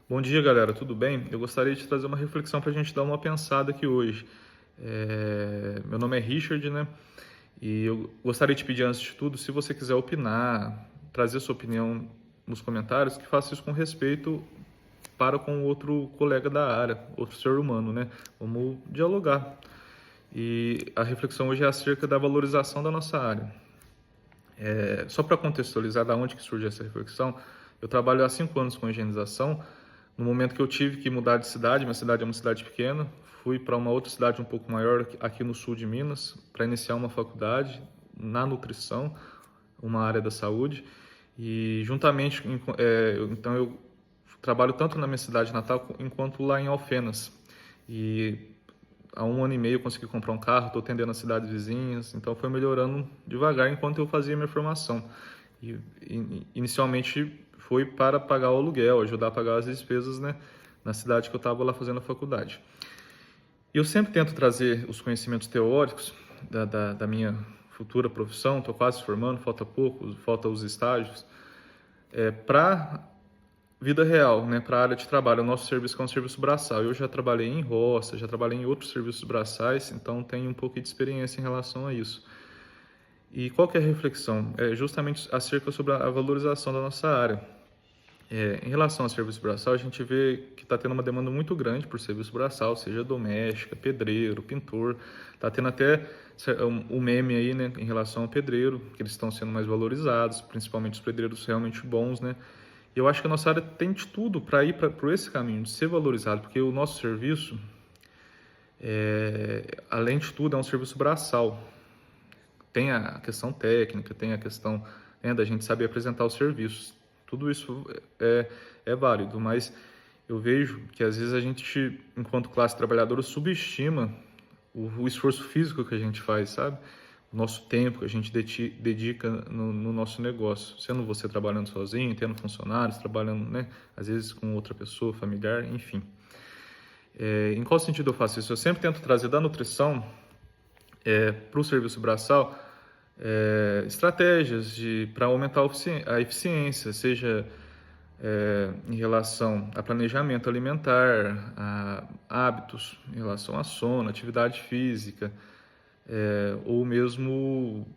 Bom dia, galera, tudo bem? Eu gostaria de trazer uma reflexão para a gente dar uma pensada aqui hoje. Meu nome é Richard, né? E eu gostaria de pedir, antes de tudo, se você quiser opinar, trazer sua opinião nos comentários, que faça isso com respeito para com outro colega da área, outro ser humano, né? Vamos dialogar. E a reflexão hoje é acerca da valorização da nossa área. Só para contextualizar da onde que surge essa reflexão, eu trabalho há 5 anos com higienização. No momento que eu tive que mudar de cidade, minha cidade é uma cidade pequena, fui para uma outra cidade um pouco maior, aqui no sul de Minas, para iniciar uma faculdade na nutrição, uma área da saúde. E juntamente, então eu trabalho tanto na minha cidade natal quanto lá em Alfenas. E há 1 ano e meio eu consegui comprar um carro, estou atendendo as cidades vizinhas, então foi melhorando devagar enquanto eu fazia minha formação. Inicialmente foi para pagar o aluguel, ajudar a pagar as despesas, né, na cidade que eu estava lá fazendo a faculdade. E eu sempre tento trazer os conhecimentos teóricos da minha futura profissão, estou quase formando, falta pouco, falta os estágios, para vida real, né, para a área de trabalho. O nosso serviço é um serviço braçal. Eu já trabalhei em roça, já trabalhei em outros serviços braçais, então tenho um pouco de experiência em relação a isso. E qual que é a reflexão? É justamente acerca sobre a valorização da nossa área. Em relação ao serviço braçal, a gente vê que está tendo uma demanda muito grande por serviço braçal, seja doméstica, pedreiro, pintor. Está tendo até um meme aí, né, em relação ao pedreiro, que eles estão sendo mais valorizados, principalmente os pedreiros realmente bons, né? E eu acho que a nossa área tem de tudo para ir por esse caminho, de ser valorizado, porque o nosso serviço, além de tudo, é um serviço braçal. Tem a questão técnica, tem a questão, né, da gente saber apresentar os serviços. Tudo isso é válido, mas eu vejo que às vezes a gente, enquanto classe trabalhadora, subestima o esforço físico que a gente faz, sabe? O nosso tempo que a gente dedica no nosso negócio. Sendo você trabalhando sozinho, tendo funcionários, trabalhando, né, às vezes com outra pessoa, familiar, enfim. Em qual sentido eu faço isso? Eu sempre tento trazer da nutrição para o serviço braçal estratégias para aumentar a eficiência, seja em relação a planejamento alimentar, a hábitos em relação a sono, atividade física, ou mesmo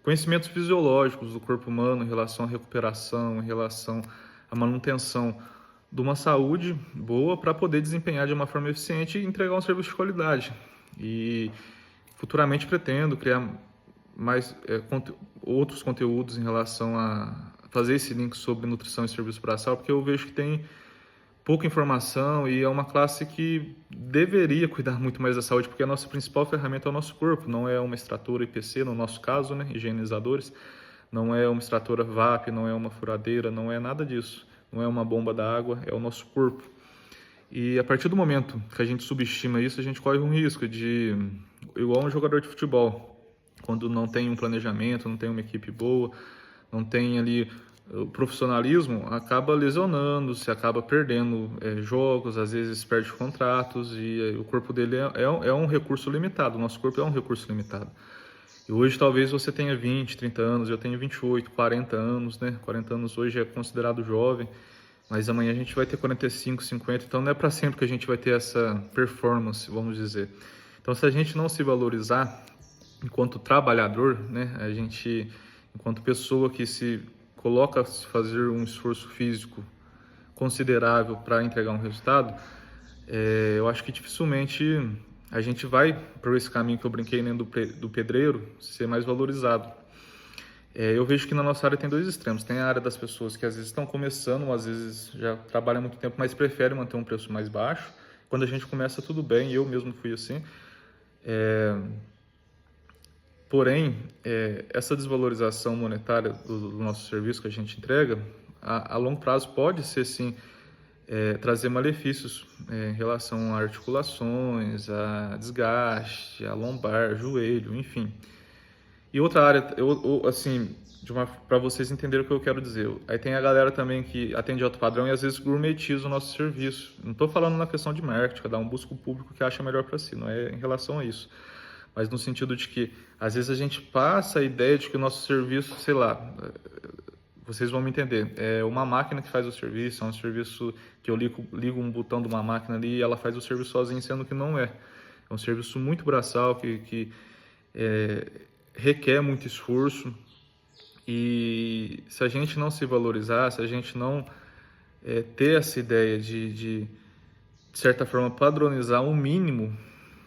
conhecimentos fisiológicos do corpo humano em relação à recuperação, em relação à manutenção de uma saúde boa para poder desempenhar de uma forma eficiente e entregar um serviço de qualidade. E futuramente pretendo criar mais outros conteúdos em relação a fazer esse link sobre nutrição e serviço braçal, porque eu vejo que tem pouca informação e é uma classe que deveria cuidar muito mais da saúde, porque a nossa principal ferramenta é o nosso corpo, não é uma extratora IPC, no nosso caso, né, higienizadores, não é uma extratora VAP, não é uma furadeira, não é nada disso, não é uma bomba da água, é o nosso corpo. E a partir do momento que a gente subestima isso, a gente corre um risco de, igual um jogador de futebol, quando não tem um planejamento, não tem uma equipe boa, não tem ali o profissionalismo, acaba lesionando, se acaba perdendo jogos, às vezes perde contratos e o corpo dele é um recurso limitado, o nosso corpo é um recurso limitado. E hoje talvez você tenha 20, 30 anos, eu tenho 28, 40 anos, né? 40 anos hoje é considerado jovem, mas amanhã a gente vai ter 45, 50, então não é para sempre que a gente vai ter essa performance, vamos dizer. Então se a gente não se valorizar enquanto trabalhador, né, a gente, enquanto pessoa que se coloca a fazer um esforço físico considerável para entregar um resultado, eu acho que dificilmente a gente vai por esse caminho que eu brinquei, né, do pedreiro ser mais valorizado. Eu vejo que na nossa área tem dois extremos. Tem a área das pessoas que às vezes estão começando, ou às vezes já trabalham há muito tempo, mas preferem manter um preço mais baixo. Quando a gente começa, tudo bem, eu mesmo fui assim. Porém, essa desvalorização monetária do nosso serviço que a gente entrega, a longo prazo pode ser, sim, trazer malefícios em relação a articulações, a desgaste, a lombar, joelho, enfim. E outra área, assim, para vocês entenderem o que eu quero dizer. Aí tem a galera também que atende alto padrão e às vezes gourmetiza o nosso serviço. Não estou falando na questão de marketing, cada um busca o público que acha melhor para si, não é em relação a isso. Mas no sentido de que, às vezes, a gente passa a ideia de que o nosso serviço, sei lá, vocês vão me entender. É uma máquina que faz o serviço, é um serviço que eu ligo um botão de uma máquina ali e ela faz o serviço sozinha, sendo que não é. É um serviço muito braçal, que requer muito esforço. E se a gente não se valorizar, se a gente não ter essa ideia de certa forma, padronizar um mínimo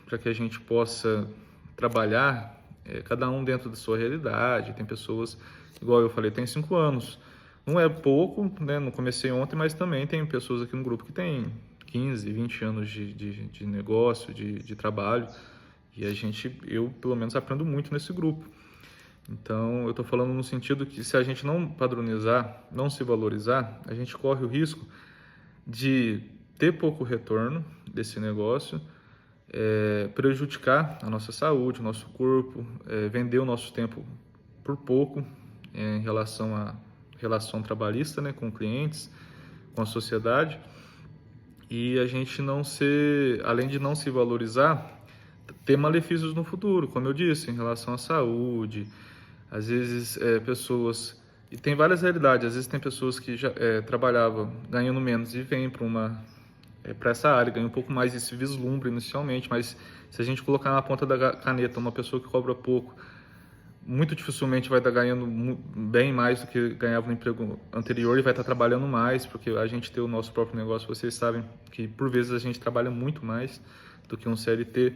para que a gente possa trabalhar, cada um dentro da sua realidade. Tem pessoas, igual eu falei, tem 5 anos. Não é pouco, né? Não comecei ontem, mas também tem pessoas aqui no grupo que tem 15, 20 anos de negócio, de trabalho. E eu pelo menos aprendo muito nesse grupo. Então, eu estou falando no sentido que se a gente não padronizar, não se valorizar, a gente corre o risco de ter pouco retorno desse negócio, prejudicar a nossa saúde, o nosso corpo, vender o nosso tempo por pouco em relação à relação trabalhista, né, com clientes, com a sociedade, e a gente não ser, além de não se valorizar, ter malefícios no futuro, como eu disse, em relação à saúde. Às vezes, pessoas... E tem várias realidades. Às vezes tem pessoas que já trabalhavam ganhando menos e vêm para essa área, ganham um pouco mais e se vislumbra inicialmente, mas se a gente colocar na ponta da caneta uma pessoa que cobra pouco, muito dificilmente vai estar ganhando bem mais do que ganhava no emprego anterior e vai estar trabalhando mais, porque a gente tem o nosso próprio negócio. Vocês sabem que por vezes a gente trabalha muito mais do que um CLT.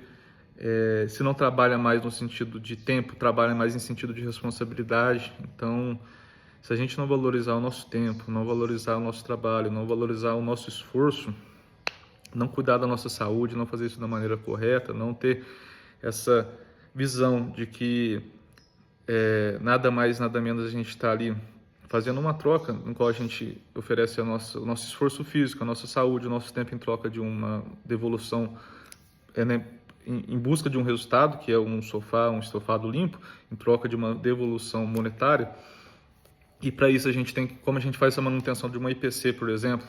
Se não trabalha mais no sentido de tempo, trabalha mais em sentido de responsabilidade. Então, se a gente não valorizar o nosso tempo, não valorizar o nosso trabalho, não valorizar o nosso esforço, não cuidar da nossa saúde, não fazer isso da maneira correta, não ter essa visão de que nada mais, nada menos a gente está ali fazendo uma troca no qual a gente oferece o nosso esforço físico, a nossa saúde, o nosso tempo em troca de uma devolução, né, em busca de um resultado, que é um estofado limpo, em troca de uma devolução monetária. E para isso a gente tem que, como a gente faz essa manutenção de uma IPC, por exemplo,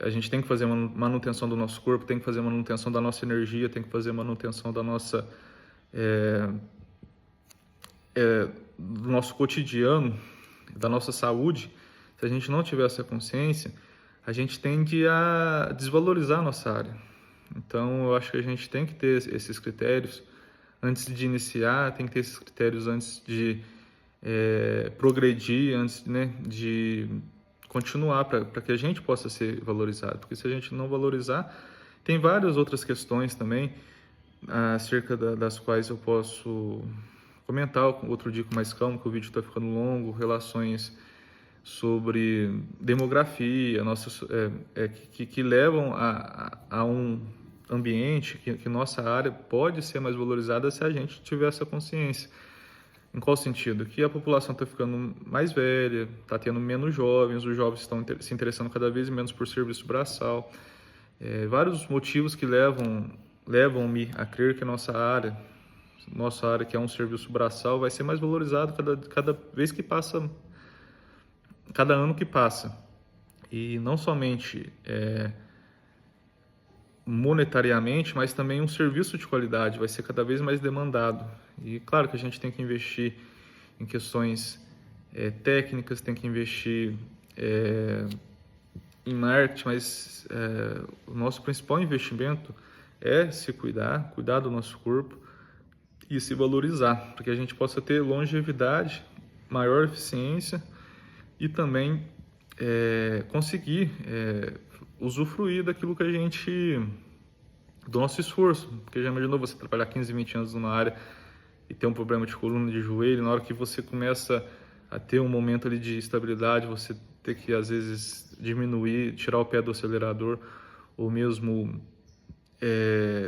a gente tem que fazer manutenção do nosso corpo, tem que fazer manutenção da nossa energia, tem que fazer manutenção da nossa, do nosso cotidiano, da nossa saúde. Se a gente não tiver essa consciência, a gente tende a desvalorizar a nossa área. Então, eu acho que a gente tem que ter esses critérios antes de iniciar, tem que ter esses critérios antes de progredir, antes, né, de continuar, para que a gente possa ser valorizado. Porque se a gente não valorizar, tem várias outras questões também, acerca das quais eu posso comentar outro dia com mais calma, que o vídeo está ficando longo, relações sobre demografia, que levam a um ambiente que nossa área pode ser mais valorizada se a gente tiver essa consciência. Em qual sentido? Que a população está ficando mais velha, está tendo menos jovens, os jovens estão se interessando cada vez menos por serviço braçal. Vários motivos que levam-me a crer que nossa área, que é um serviço braçal, vai ser mais valorizado cada vez que passa, cada ano que passa. E não somente monetariamente, mas também um serviço de qualidade vai ser cada vez mais demandado. E claro que a gente tem que investir em questões técnicas, tem que investir em marketing, mas o nosso principal investimento é se cuidar do nosso corpo e se valorizar, para que a gente possa ter longevidade, maior eficiência e também conseguir usufruir daquilo que do nosso esforço. Porque já imaginou você trabalhar 15, 20 anos numa área e ter um problema de coluna, de joelho, na hora que você começa a ter um momento ali de estabilidade, você ter que às vezes diminuir, tirar o pé do acelerador, ou mesmo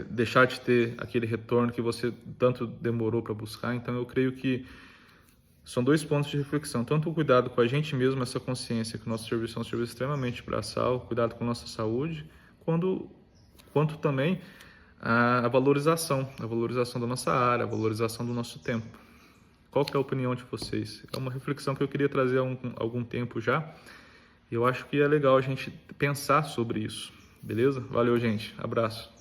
deixar de ter aquele retorno que você tanto demorou para buscar. Então eu creio que são 2 pontos de reflexão, tanto o cuidado com a gente mesmo, essa consciência que o nosso serviço é um serviço extremamente braçal, cuidado com a nossa saúde, quanto também a valorização da nossa área, a valorização do nosso tempo. Qual que é a opinião de vocês? É uma reflexão que eu queria trazer há algum tempo já, e eu acho que é legal a gente pensar sobre isso, beleza? Valeu, gente. Abraço.